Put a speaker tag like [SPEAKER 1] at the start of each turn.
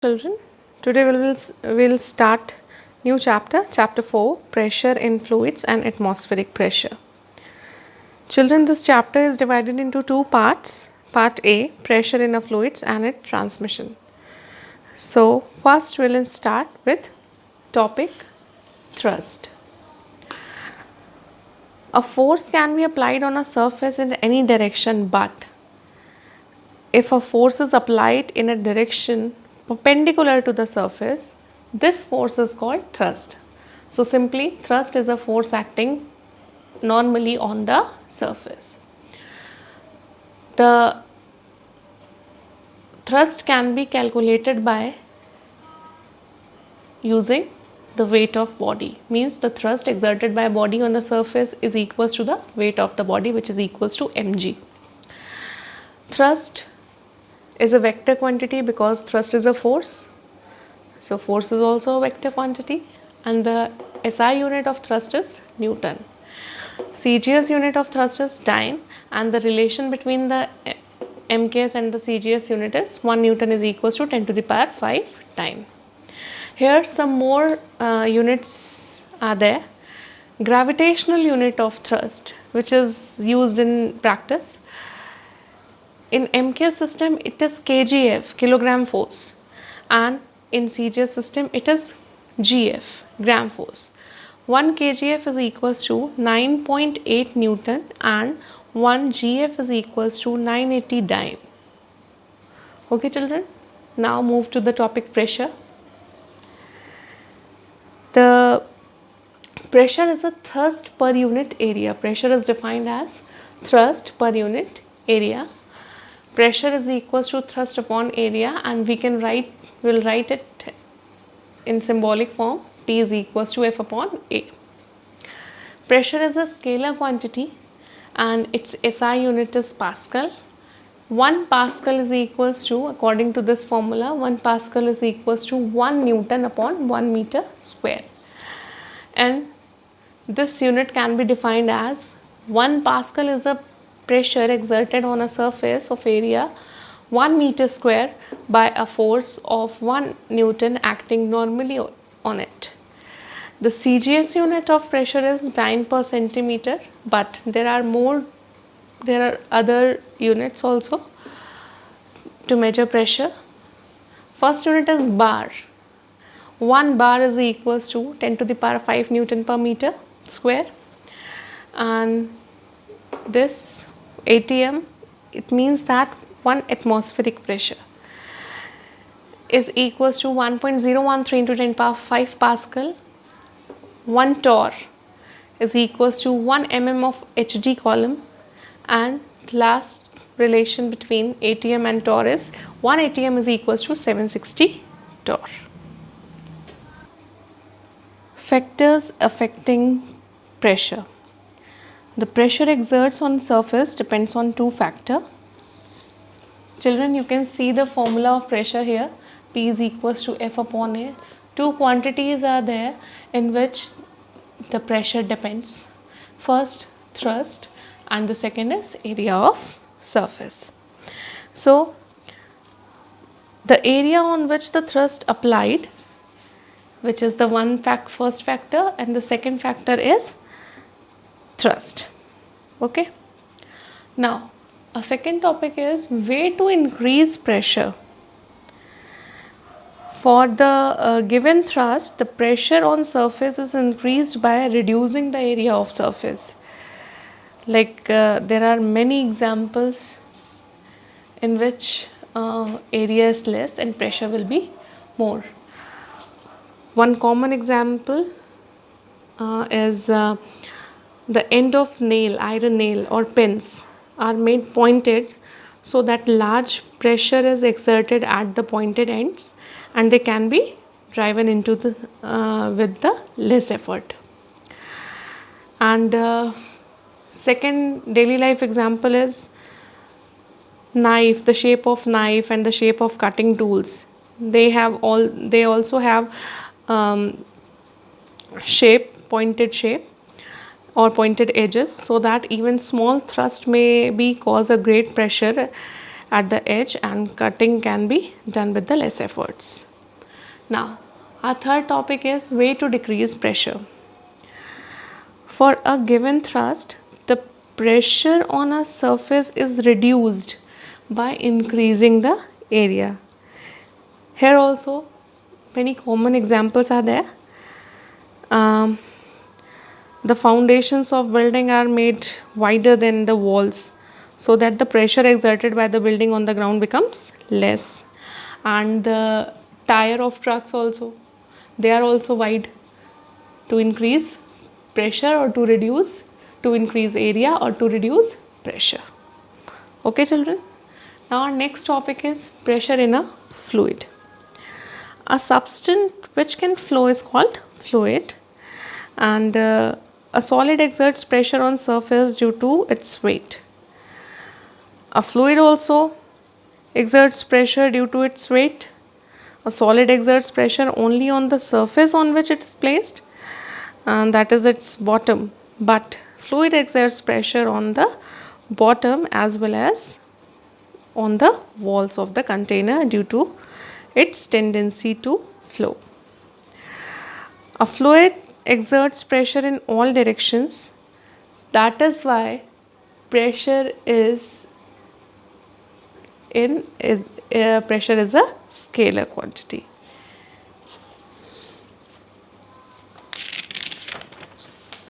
[SPEAKER 1] Children, today we'll start new chapter 4, pressure in fluids and atmospheric pressure. Children, this chapter is divided into two parts. Part A, pressure in a fluids and its transmission. So first we'll start with topic thrust. A force can be applied on a surface in any direction, but if a force is applied in a direction perpendicular to the surface, this force is called thrust. So simply, thrust is a force acting normally on the surface. The thrust can be calculated by using the weight of body. Means the thrust exerted by a body on the surface is equals to the weight of the body, which is equals to mg. Thrust is a vector quantity because thrust is a force. So force is also a vector quantity, and the SI unit of thrust is Newton. CGS unit of thrust is dyne, and the relation between the MKS and the CGS unit is 1 Newton is equals to 10 to the power 5 dyne. Here some more units are there. Gravitational unit of thrust, which is used in practice. In MKS system it is kgf, kilogram force, and in CGS system it is gf, gram force. 1 kgf is equals to 9.8 Newton and 1 gf is equals to 980 dyne. Okay children, now move to the topic pressure. The pressure is a thrust per unit area. Pressure is defined as thrust per unit area. Pressure is equals to thrust upon area, and we'll write it in symbolic form. P is equals to F upon A. Pressure is a scalar quantity and its SI unit is Pascal. 1 Pascal is equals to, according to this formula, 1 Pascal is equals to 1 Newton upon 1 meter square. And this unit can be defined as 1 Pascal is the pressure exerted on a surface of area 1 meter square by a force of 1 Newton acting normally on it. The CGS unit of pressure is dyne per centimeter, but there are other units also to measure pressure. First unit is bar. 1 bar is equals to 10 to the power 5 Newton per meter square, and this ATM, it means that 1 atmospheric pressure is equals to 1.013 into 10 power 5 Pascal. 1 torr is equals to 1 mm of Hg column, and last relation between ATM and torr is 1 ATM is equals to 760 torr. Factors affecting pressure. The pressure exerts on surface depends on two factors. Children, you can see the formula of pressure here. P is equals to F upon A. Two quantities are there in which the pressure depends. First, thrust, and the second is area of surface. So, the area on which the thrust applied, which is the first factor, and the second factor is thrust. Okay. Now, a second topic is way to increase pressure. For the given thrust, the pressure on surface is increased by reducing the area of surface. Like there are many examples in which area is less and pressure will be more. One common example is the end of iron nail or pins are made pointed so that large pressure is exerted at the pointed ends, and they can be driven into the with the less effort. And second daily life example is knife, the shape of knife and the shape of cutting tools. They also have pointed shape or pointed edges, so that even small thrust may be cause a great pressure at the edge, and cutting can be done with the less efforts. Now, our third topic is way to decrease pressure. For a given thrust, the pressure on a surface is reduced by increasing the area. Here also, many common examples are there. The foundations of building are made wider than the walls so that the pressure exerted by the building on the ground becomes less. And the tire of trucks also, they are also wide to increase pressure or to increase area or to reduce pressure. Okay children, now our next topic is pressure in a fluid. A substance which can flow is called fluid, and a solid exerts pressure on surface due to its weight. A fluid also exerts pressure due to its weight. A solid exerts pressure only on the surface on which it is placed, and that is its bottom, but fluid exerts pressure on the bottom as well as on the walls of the container due to its tendency to flow. A fluid exerts pressure in all directions. That is why pressure is pressure is a scalar quantity.